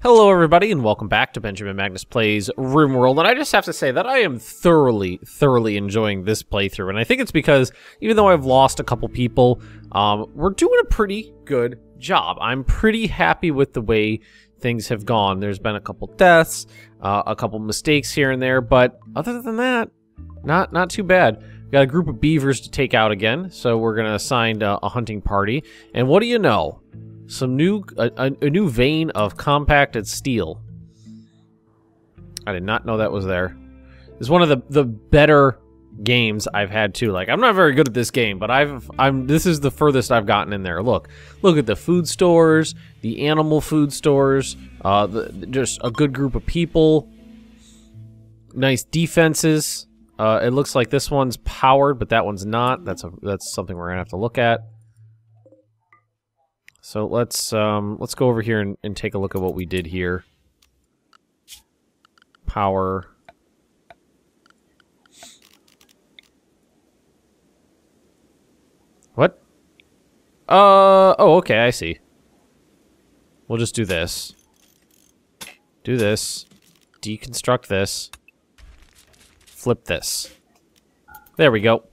Hello everybody and welcome back to Benjamin Magnus Plays Rimworld, and I just have to say that I am thoroughly enjoying this playthrough, and I think it's because even though I've lost a couple people, we're doing a pretty good job. I'm pretty happy with the way things have gone. There's been a couple deaths, a couple mistakes here and there, but other than that, not too bad. We've got a group of beavers to take out again, so we're going to assign a hunting party, and what do you know? Some new, a new vein of compacted steel. I did not know that was there. It's one of the better games I've had too. Like, I'm not very good at this game, but this is the furthest I've gotten in there. Look at the food stores, the animal food stores, just a good group of people. Nice defenses. It looks like this one's powered, but that one's not. That's something we're gonna have to look at. So let's go over here and take a look at what we did here. Power. What? Oh, okay, I see. We'll just do this. Do this. Deconstruct this. Flip this. There we go.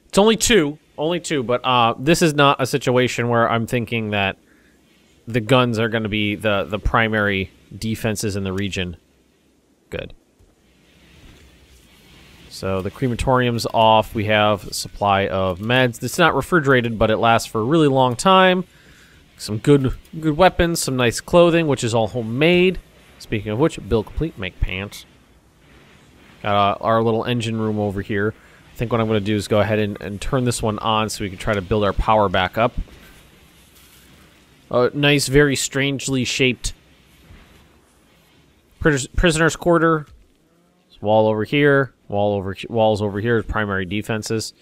It's only two. Only two, but this is not a situation where I'm thinking that the guns are going to be the primary defenses in the region. Good. So the crematorium's off. We have a supply of meds. It's not refrigerated, but it lasts for a really long time. Some good weapons, some nice clothing, which is all homemade. Speaking of which, build complete, make pants. Got our little engine room over here. I think what I'm going to do is go ahead and turn this one on so we can try to build our power back up. Nice, very strangely shaped prisoner's quarter. Wall over here. Walls over here. Primary defenses.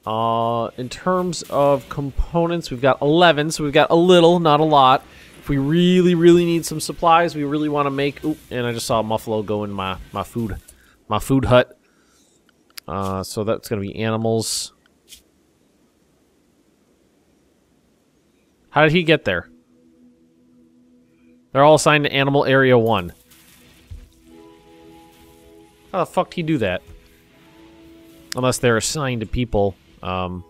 In terms of components, we've got 11, so we've got a little, not a lot. If we really need some supplies, we really want to make... Oop, and I just saw a muffalo go in my food hut. So that's going to be animals. How did he get there? They're all assigned to Animal Area 1. How the fuck did he do that? Unless they're assigned to people. You know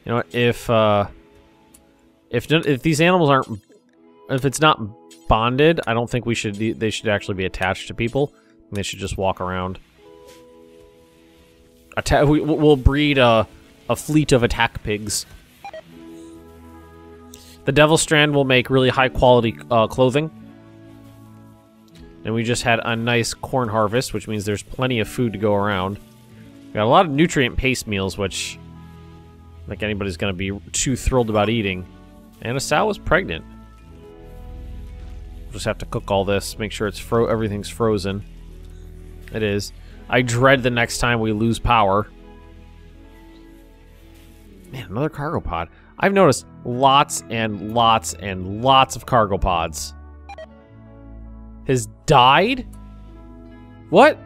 what? If these animals aren't... If it's not bonded, I don't think they should actually be attached to people. They should just walk around. We'll breed a fleet of attack pigs. The Devil Strand will make really high quality clothing. And we just had a nice corn harvest, which means there's plenty of food to go around. We got a lot of nutrient paste meals, which I don't think anybody's going to be too thrilled about eating. And a sow is pregnant. We'll just have to cook all this, make sure everything's frozen. It is. I dread the next time we lose power. Man, another cargo pod. I've noticed lots and lots of cargo pods. Has died? What?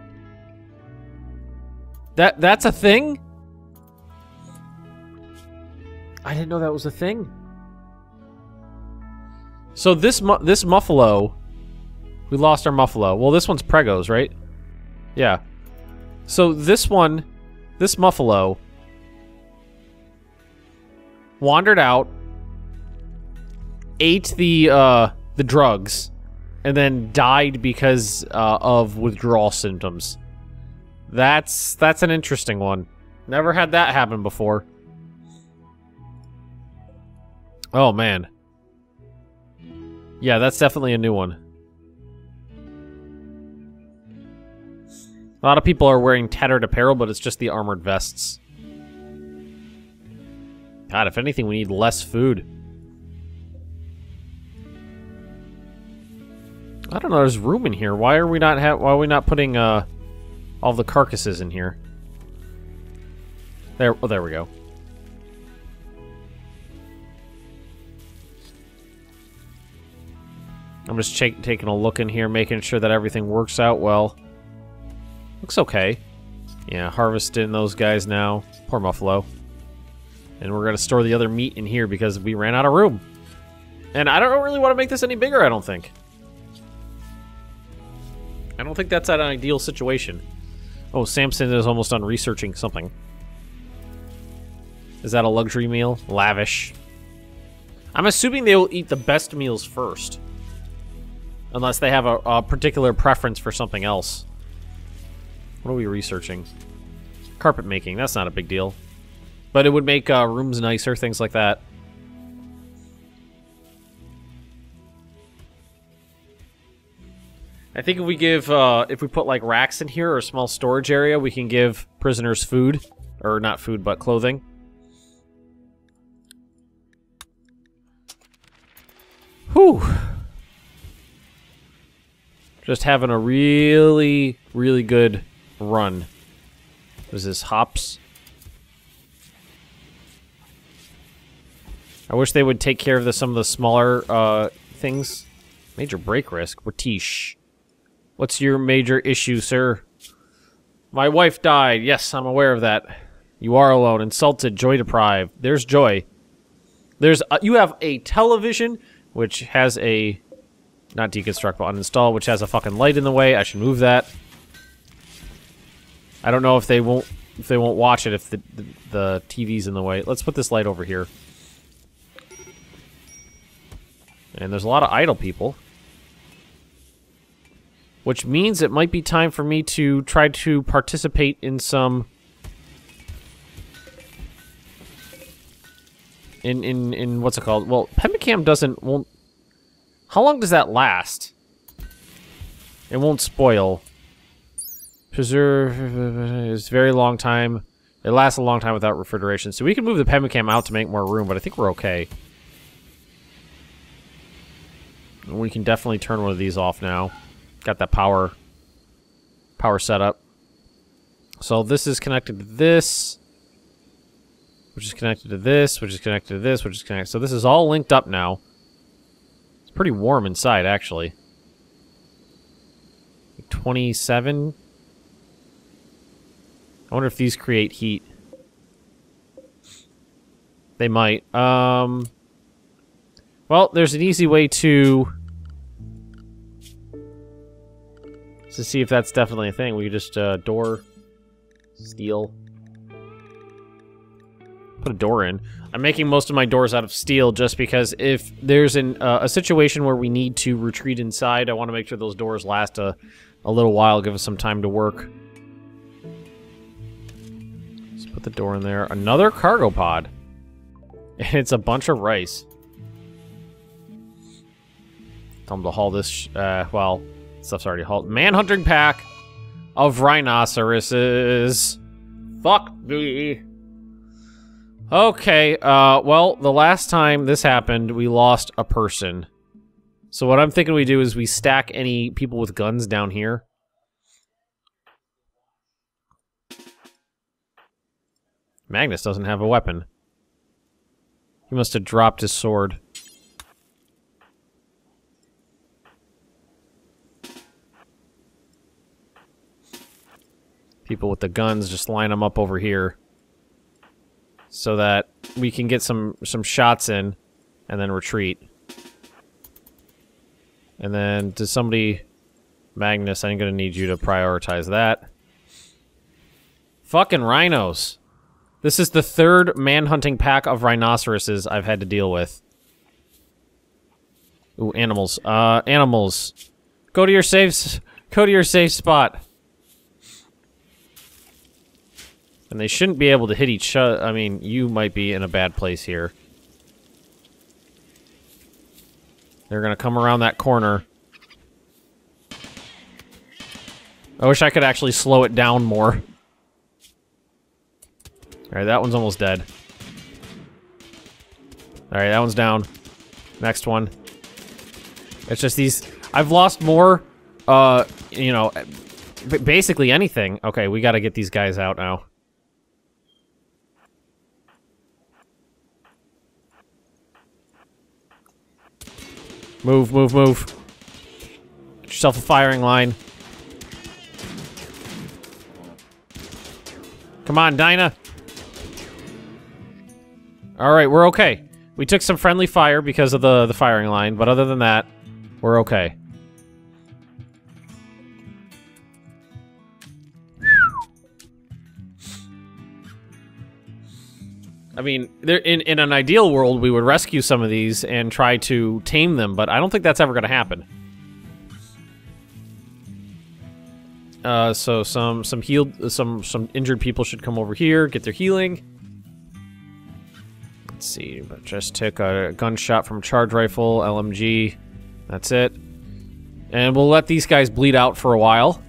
That's a thing? I didn't know that was a thing. So this muffalo, we lost our muffalo. Well, this one's pregos, right? Yeah. So this muffalo wandered out, ate the drugs, and then died because of withdrawal symptoms. That's an interesting one. Never had that happen before. Oh man. Yeah, that's definitely a new one. A lot of people are wearing tattered apparel, but it's just the armored vests. God, if anything, we need less food. I don't know, there's room in here. Why are we not putting all the carcasses in here? There we go. I'm just taking a look in here, making sure that everything works out well. Looks okay. Yeah, harvesting those guys now. Poor Muffalo. And we're going to store the other meat in here because we ran out of room. And I don't really want to make this any bigger, I don't think. I don't think that's an ideal situation. Oh, Samson is almost done researching something. Is that a luxury meal? Lavish. I'm assuming they will eat the best meals first. Unless they have a particular preference for something else. What are we researching? Carpet making, that's not a big deal. But it would make rooms nicer, things like that. I think if we give, if we put like racks in here or a small storage area, we can give prisoners food. Or not food, but clothing. Whew. Just having a really, really good run. What is this, hops? I wish they would take care of some of the smaller things. Major break risk. Ratish. What's your major issue, sir? My wife died. Yes, I'm aware of that. You are alone. Insulted. Joy deprived. There's joy. There's you have a television, which has a... Not deconstruct, but uninstall, which has a fucking light in the way. I should move that. I don't know if they won't watch it if the TV's in the way. Let's put this light over here. And there's a lot of idle people. Which means it might be time for me to try to participate in some... In what's it called? Well, Pemicam won't... How long does that last? It won't spoil. Preserve is very long time. It lasts a long time without refrigeration. So we can move the Pemicam out to make more room, but I think we're okay. We can definitely turn one of these off now. Got that power set up. So this is connected to this, which is connected to this, which is connected to this, which is connected. So this is all linked up now. It's pretty warm inside, actually. 27. I wonder if these create heat. They might. Well, there's an easy way to see if that's definitely a thing. We could just door steel. Put a door in. I'm making most of my doors out of steel just because if there's a situation where we need to retreat inside, I want to make sure those doors last a little while, give us some time to work. Let's put the door in there. Another cargo pod. And it's a bunch of rice. Tell them to haul this, well, stuff's already hauled. Manhunting pack of rhinoceroses. Fuck me. Okay, well, the last time this happened, we lost a person. So what I'm thinking we do is we stack any people with guns down here. Magnus doesn't have a weapon. He must have dropped his sword. People with the guns, just line them up over here. So that we can get some shots in, and then retreat. And then, does somebody... Magnus, I'm gonna need you to prioritize that. Fucking rhinos. This is the third manhunting pack of rhinoceroses I've had to deal with. Ooh, animals. Animals. Go to your safe spot. And they shouldn't be able to hit each other. I mean, you might be in a bad place here. They're gonna come around that corner. I wish I could actually slow it down more. Alright, that one's almost dead. Alright, that one's down. Next one. It's just these... I've lost more, you know, basically anything. Okay, we gotta get these guys out now. Move, move, move. Get yourself a firing line. Come on, Dinah. Alright, we're okay. We took some friendly fire because of the firing line, but other than that, we're okay. I mean, in an ideal world, we would rescue some of these and try to tame them, but I don't think that's ever going to happen. So some injured people should come over here, get their healing. Let's see, but just took a gunshot from a charge rifle, LMG. That's it. And we'll let these guys bleed out for a while.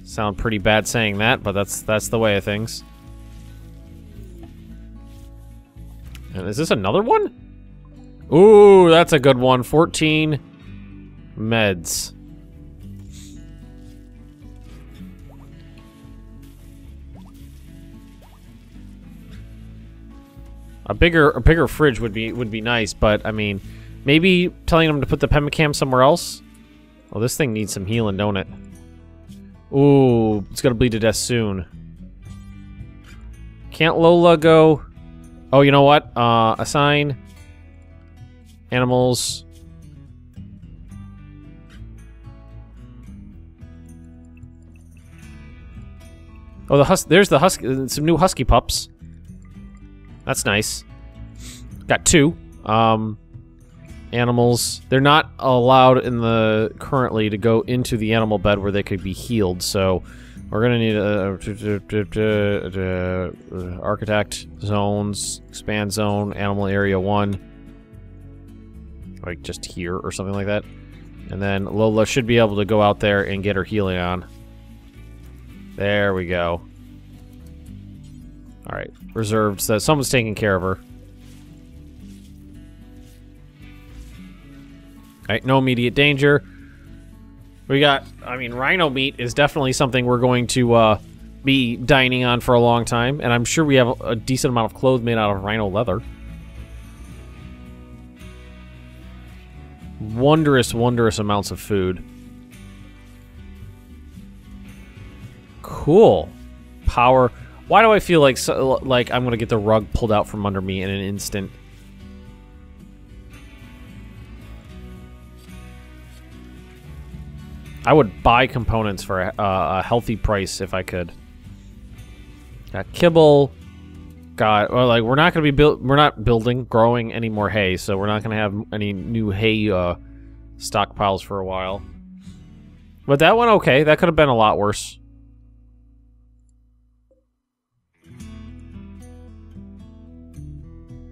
Sound pretty bad saying that, but that's the way of things. And is this another one? Ooh, that's a good one. 14 meds. A bigger fridge would be nice, but I mean, maybe telling them to put the pemicam somewhere else. Oh, this thing needs some healing, don't it? Ooh, it's gonna bleed to death soon. Can't Lola go? Oh, you know what? Assign animals. Oh, there's the husky. Some new husky pups. That's nice. Got 2 animals. They're not allowed currently to go into the animal bed where they could be healed. So we're gonna need a architect zones, expand zone, animal area 1, like just here or something like that. And then Lola should be able to go out there and get her healing on. There we go. All right, reserved. So someone's taking care of her. All right, no immediate danger. We got, I mean, rhino meat is definitely something we're going to be dining on for a long time, and I'm sure we have a decent amount of clothes made out of rhino leather. Wondrous, wondrous amounts of food. Cool. Power. Why do I feel like I'm going to get the rug pulled out from under me in an instant? I would buy components for a healthy price if I could. Got kibble. Got, well, like, we're not going to be growing any more hay, so we're not going to have any new hay stockpiles for a while. But that one, okay. That could have been a lot worse.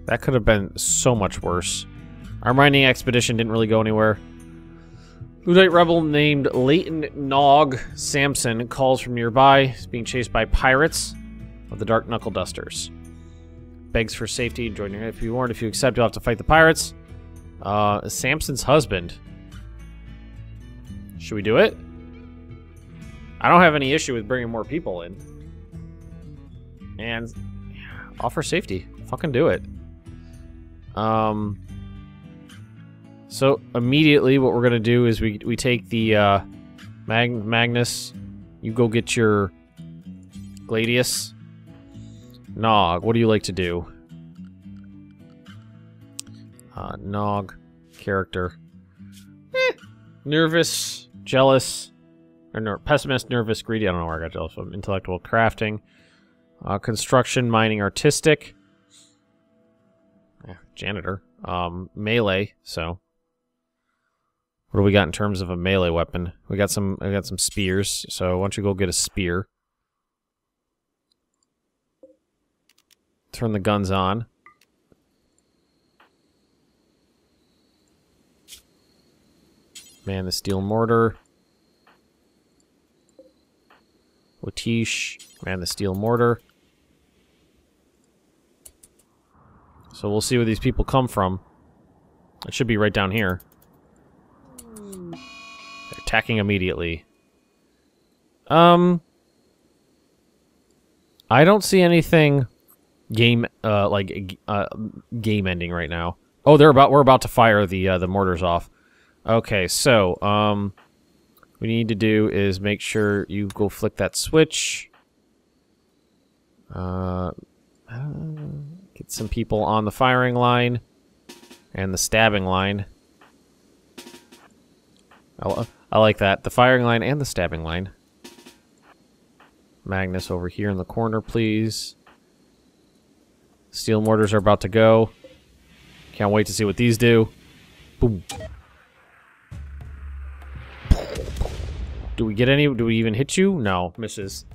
That could have been so much worse. Our mining expedition didn't really go anywhere. Ludite rebel named Leighton Nog Samson calls from nearby. He's being chased by pirates of the Dark Knuckle Dusters. Begs for safety. Join your if you warned. If you accept, you'll have to fight the pirates. Samson's husband. Should we do it? I don't have any issue with bringing more people in. And offer safety. Fucking do it. So immediately what we're gonna do is we take the Magnus. You go get your Gladius. Nog, what do you like to do? Nog character. Nervous, jealous, or pessimist, nervous, greedy. I don't know where I got jealous from. Intellectual, crafting, construction, mining, artistic. Janitor. Melee, so. What do we got in terms of a melee weapon? I got some spears, so why don't you go get a spear. Turn the guns on. Man the steel mortar. Otish, man the steel mortar. So we'll see where these people come from. It should be right down here. They're attacking immediately. I don't see anything game game ending right now. Oh, we're about to fire the mortars off. Okay, so what we need to do is make sure you go flick that switch. Get Get some people on the firing line and the stabbing line. I like that. The firing line and the stabbing line. Magnus over here in the corner, please. Steel mortars are about to go. Can't wait to see what these do. Boom. Do we get any? Do we even hit you? No, misses.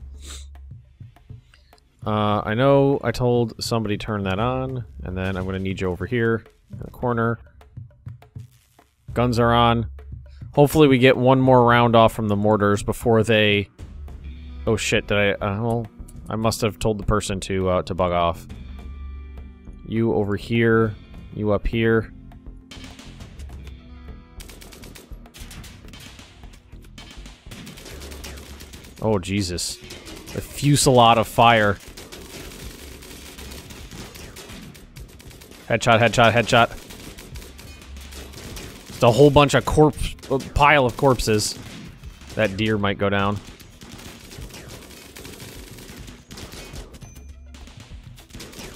I know I told somebody turn that on, and then I'm gonna need you over here in the corner. Guns are on. Hopefully we get one more round off from the mortars before they... Oh shit, did I... well, I must have told the person to bug off. You over here. You up here. Oh, Jesus. A fusillade of fire. Headshot, headshot, headshot. Just a whole bunch of pile of corpses. That deer might go down.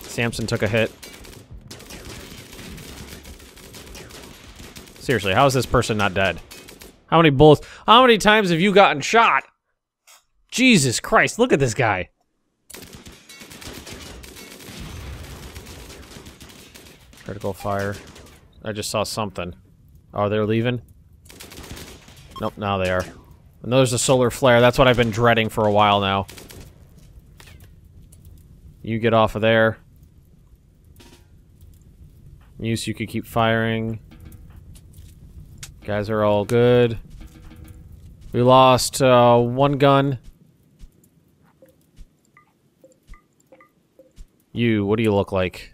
Samson took a hit. Seriously, how is this person not dead? How many bullets? How many times have you gotten shot? Jesus Christ, look at this guy. Critical fire. I just saw something. Oh, they're leaving? Nope, now they are. And there's a solar flare. That's what I've been dreading for a while now. You get off of there. Muse, you could keep firing. Guys are all good. We lost one gun. You, what do you look like?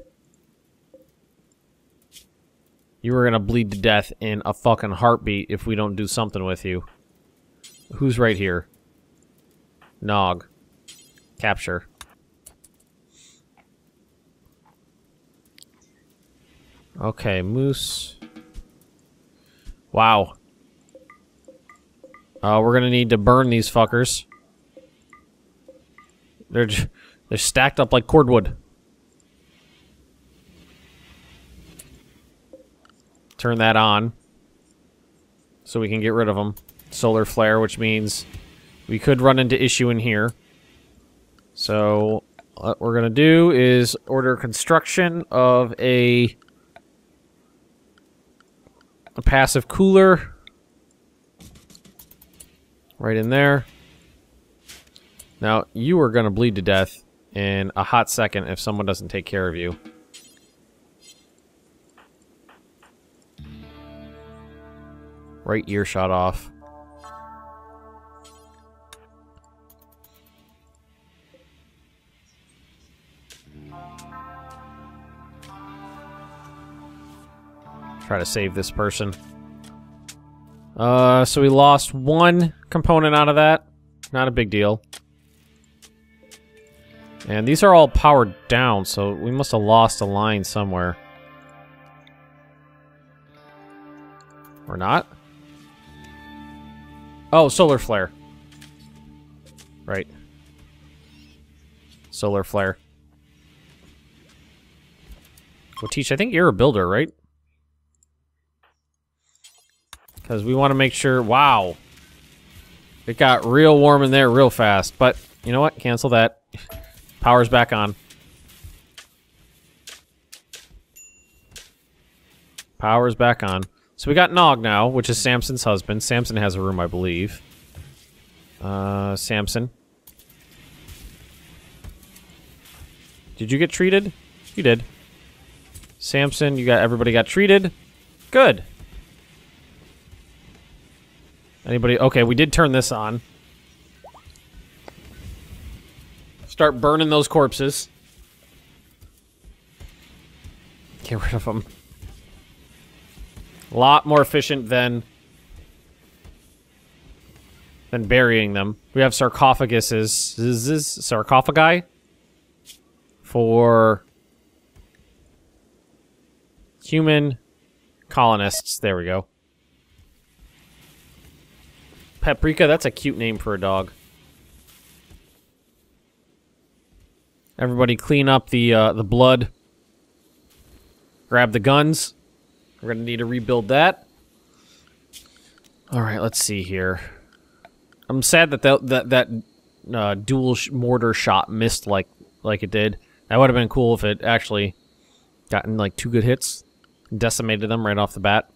You were gonna bleed to death in a fucking heartbeat if we don't do something with you. Who's right here? Nog. Capture. Okay, Moose. Wow. We're gonna need to burn these fuckers. They're stacked up like cordwood. Turn that on. So we can get rid of them. Solar flare, which means we could run into issue in here. So what we're gonna do is order construction of a passive cooler. Right in there. Now, you are gonna bleed to death in a hot second if someone doesn't take care of you. Right earshot off. Try to save this person. So we lost one component out of that. Not a big deal. And these are all powered down, so we must have lost a line somewhere. Or not? Oh, solar flare. Right. Solar flare. Well, Teach, I think you're a builder, right? Because we want to make sure... Wow. It got real warm in there real fast. But, you know what? Cancel that. Power's back on. Power's back on. So we got Nog now, which is Samson's husband. Samson has a room, I believe. Samson. Did you get treated? You did. Samson, everybody got treated. Good. Anybody? Okay, we did turn this on. Start burning those corpses. Get rid of them. A lot more efficient than burying them. We have sarcophaguses. Is this sarcophagi? For human colonists. There we go. Paprika, that's a cute name for a dog. Everybody clean up the blood Grab the guns. We're gonna need to rebuild that. All right, let's see here. I'm sad that that dual mortar shot missed like it did. That would have been cool if it actually gotten like 2 good hits, decimated them right off the bat.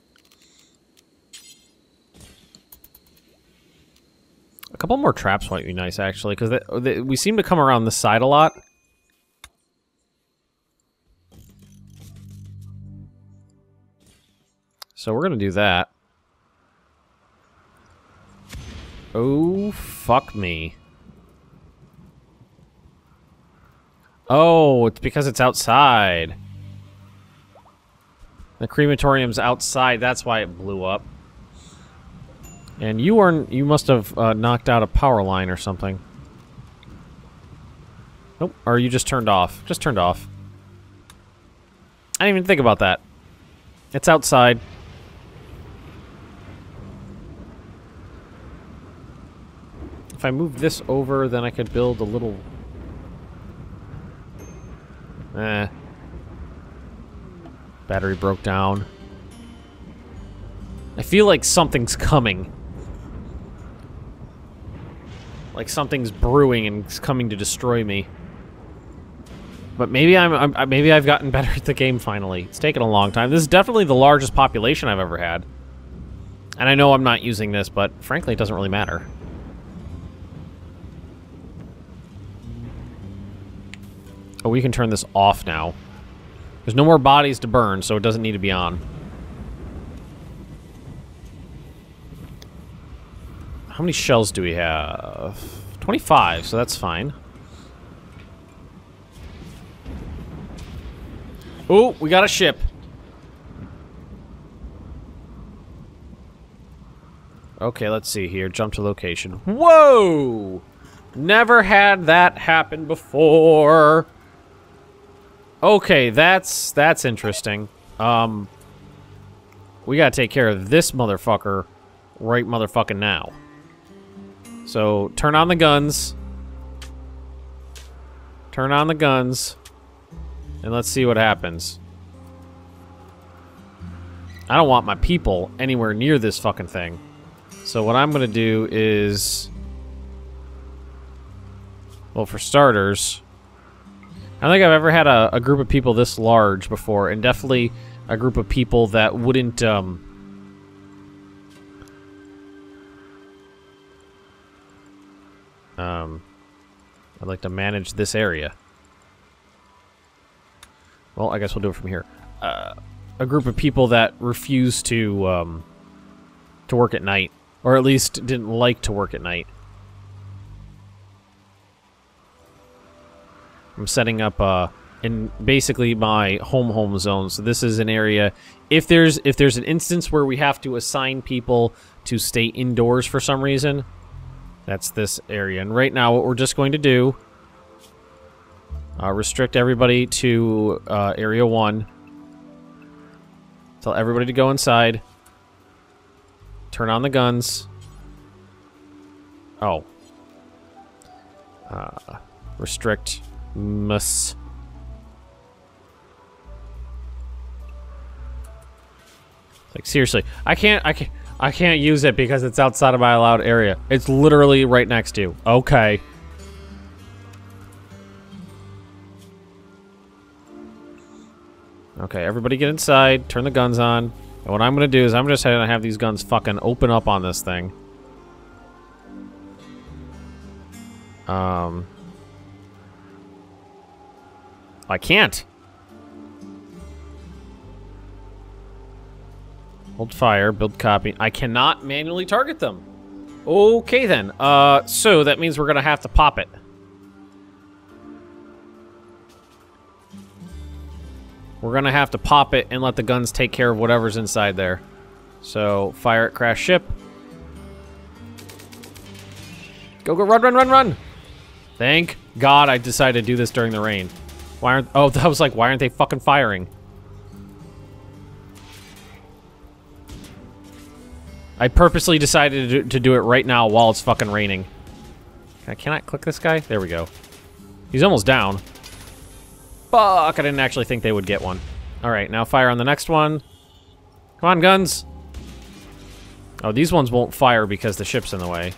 A couple more traps might be nice, actually, because we seem to come around this side a lot. So we're going to do that. Oh, fuck me. Oh, it's because it's outside. The crematorium's outside, that's why it blew up. And you must have knocked out a power line or something. Nope, or you just turned off. Just turned off. I didn't even think about that. It's outside. If I move this over, then I could build a little... Battery broke down. I feel like something's coming. Like something's brewing and it's coming to destroy me. But maybe maybe I've gotten better at the game finally. It's taken a long time. This is definitely the largest population I've ever had. And I know I'm not using this, but frankly, it doesn't really matter. Oh, we can turn this off now. There's no more bodies to burn, so it doesn't need to be on. How many shells do we have? 25, so that's fine. Oh, we got a ship. Okay, let's see here. Jump to location. Whoa! Never had that happen before. Okay, that's interesting. We gotta take care of this motherfucker right motherfucking now. So, turn on the guns. Turn on the guns. And let's see what happens. I don't want my people anywhere near this fucking thing. So what I'm gonna do is... Well, for starters... I don't think I've ever had a group of people this large before, and definitely a group of people that wouldn't, I'd like to manage this area. Well, I guess we'll do it from here. A group of people that refuse to work at night, or at least didn't like to work at night. I'm setting up in basically my home zone. So this is an area. If there's an instance where we have to assign people to stay indoors for some reason, that's this area. And right now, what we're just going to do, restrict everybody to area 1. Tell everybody to go inside. Turn on the guns. Oh. Restrict. Like, seriously, I can't use it because it's outside of my allowed area. It's literally right next to you. Okay. Okay, everybody get inside, turn the guns on. And what I'm gonna do is I'm just gonna have these guns fucking open up on this thing. I can't. Hold fire, build copy. I cannot manually target them. Okay then. So that means we're gonna have to pop it. We're gonna have to pop it and let the guns take care of whatever's inside there. So, fire at crash ship. Go, run! Thank God I decided to do this during the rain. Why aren't... Oh, that was like, why aren't they fucking firing? I purposely decided to do it right now while it's fucking raining. Can I click this guy? There we go. He's almost down. Fuck, I didn't actually think they would get one. Alright, now fire on the next one. Come on, guns! Oh, these ones won't fire because the ship's in the way.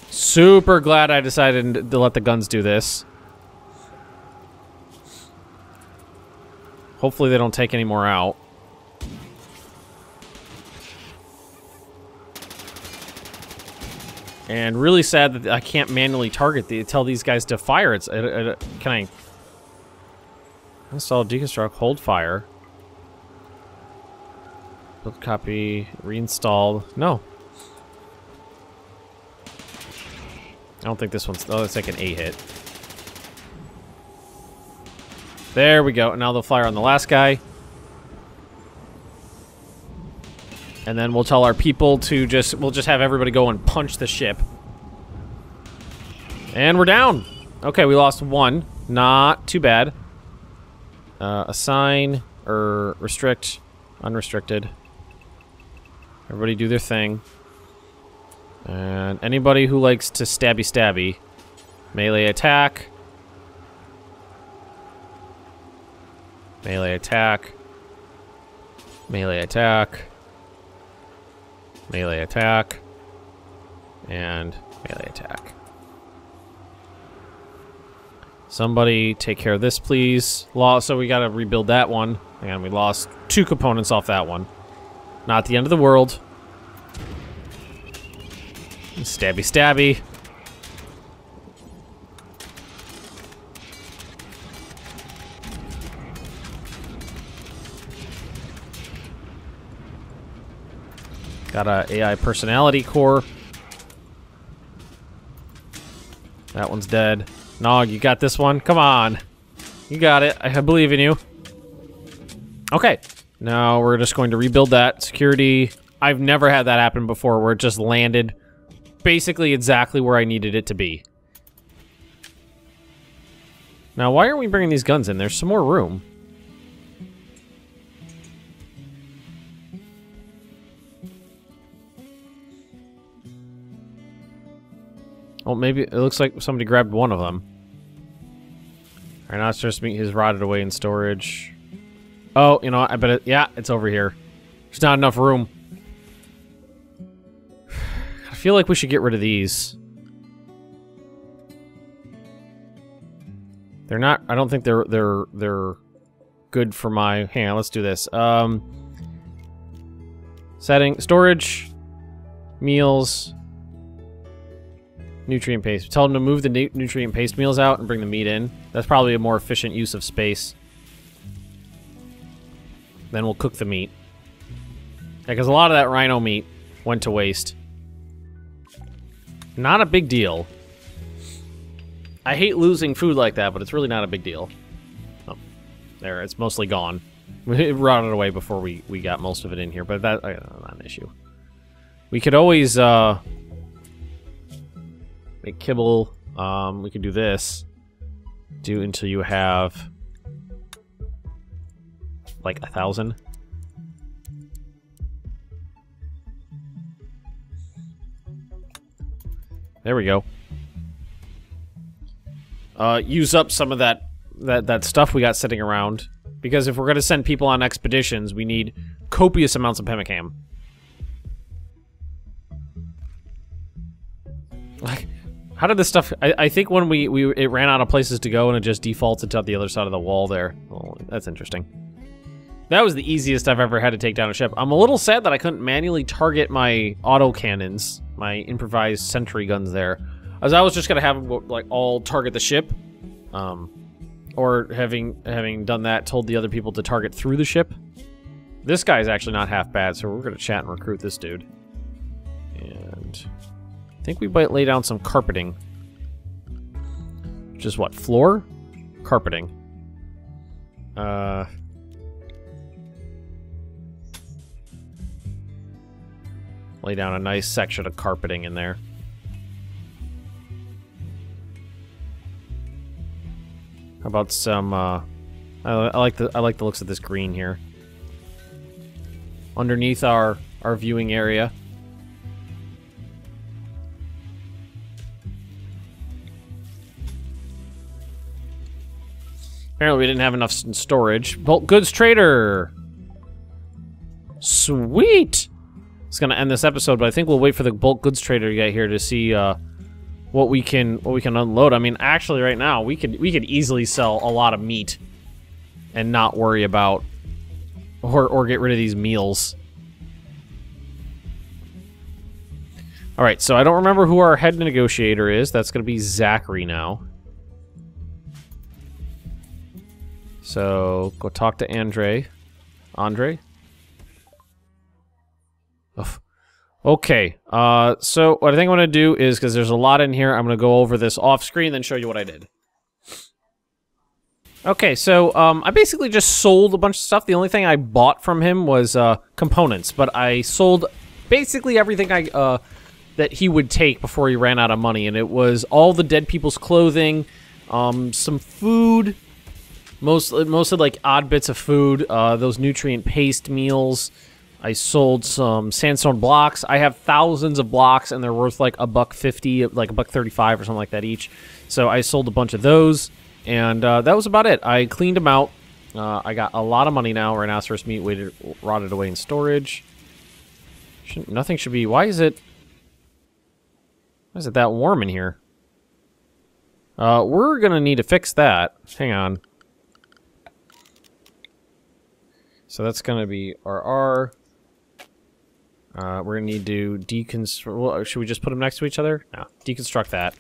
Super glad I decided to let the guns do this. Hopefully they don't take any more out. And really sad that I can't manually tell these guys to fire. Can I install, deconstruct, hold fire? Build copy, reinstall. No. I don't think this one's... Oh, it's like an A hit. There we go. Now they'll fire on the last guy. And then we'll tell our people to we'll just have everybody go and punch the ship. And we're down. Okay, we lost one. Not too bad. Assign, or restrict, unrestricted. Everybody do their thing. And anybody who likes to stabby. Melee attack. Melee attack. Melee attack. Melee attack. And melee attack. Somebody take care of this, please. So we gotta rebuild that one. And we lost 2 components off that one. Not the end of the world. Stabby. Got a AI personality core. That one's dead. Nog, you got this one? Come on. You got it. I believe in you. Okay. Now we're just going to rebuild that. Security. I've never had that happen before where it just landed basically exactly where I needed it to be. Now, why aren't we bringing these guns in? There's some more room. Oh, maybe it looks like somebody grabbed one of them. Alright, now it's just me. He's rotted away in storage. Oh, you know what? I bet it. Yeah, it's over here. There's not enough room. I feel like we should get rid of these. They're not. I don't think they're good for my. Hang on, let's do this. Setting storage, meals. Nutrient paste. Tell them to move the nutrient paste meals out and bring the meat in. That's probably a more efficient use of space. Then we'll cook the meat. Because a lot of that rhino meat went to waste. Not a big deal. I hate losing food like that, but it's really not a big deal. Oh, there, it's mostly gone. It rotted away before we got most of it in here, but that's not an issue. We could always, make kibble. We can do this. Do until you have like 1,000. There we go. Use up some of that stuff we got sitting around, because if we're gonna send people on expeditions, we need copious amounts of pemmican. Like, how did this stuff... I think when it ran out of places to go and it just defaulted to the other side of the wall there. Oh, that's interesting. That was the easiest I've ever had to take down a ship. I'm a little sad that I couldn't manually target my autocannons, my improvised sentry guns there. As I was just gonna have them, like, all target the ship. Or having done that, told the other people to target through the ship. This guy's actually not half bad, so we're gonna chat and recruit this dude. And... I think we might lay down some carpeting. Which is what? Floor? Carpeting. Lay down a nice section of carpeting in there. How about some, I like the looks of this green here. Underneath our viewing area. Apparently we didn't have enough in storage. Bulk goods trader. Sweet. It's gonna end this episode, but I think we'll wait for the bulk goods trader to get here to see what we can unload. I mean, actually, right now we could easily sell a lot of meat and not worry about or get rid of these meals. All right, so I don't remember who our head negotiator is. That's gonna be Zachary now. So go talk to Andre. Ugh. Okay, so what I think I'm going to do is, because there's a lot in here, I'm going to go over this off screen, then show you what I did. Okay, so I basically just sold a bunch of stuff. The only thing I bought from him was components, but I sold basically everything that he would take before he ran out of money, and it was all the dead people's clothing, some food, mostly like odd bits of food, those nutrient paste meals. I sold some sandstone blocks. I have thousands of blocks, and they're worth like $1.50, like $1.35 or something like that each. So I sold a bunch of those, and that was about it. I cleaned them out. I got a lot of money now. Rhinoceros meat rotted away in storage. Nothing should be. Why is it that warm in here? We're gonna need to fix that. Hang on. So that's gonna be RR. We're gonna need to deconstruct. Well, should we just put them next to each other? No. Deconstruct that.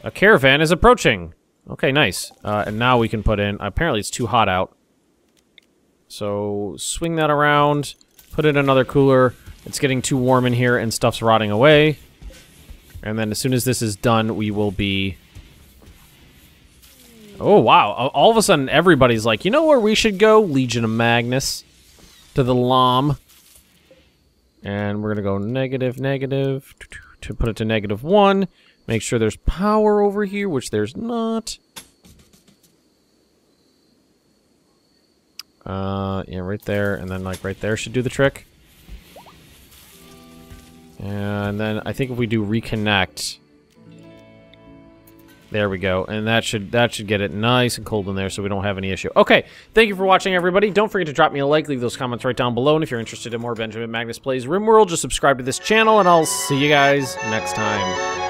A caravan is approaching. Okay, nice. And now we can put in. Apparently, it's too hot out. So swing that around. Put in another cooler. It's getting too warm in here, and stuff's rotting away. And then as soon as this is done, we will be. Oh wow! All of a sudden, everybody's like, you know where we should go? Legion of Magnus. To the LOM. And we're gonna go negative, negative, to put it to -1. Make sure there's power over here, which there's not. Yeah, right there, and then like right there should do the trick. And then I think if we do reconnect, there we go, and that should get it nice and cold in there, so we don't have any issue. Okay, thank you for watching, everybody. Don't forget to drop me a like, leave those comments right down below, and if you're interested in more Benjamin Magnus Plays Rimworld, just subscribe to this channel, and I'll see you guys next time.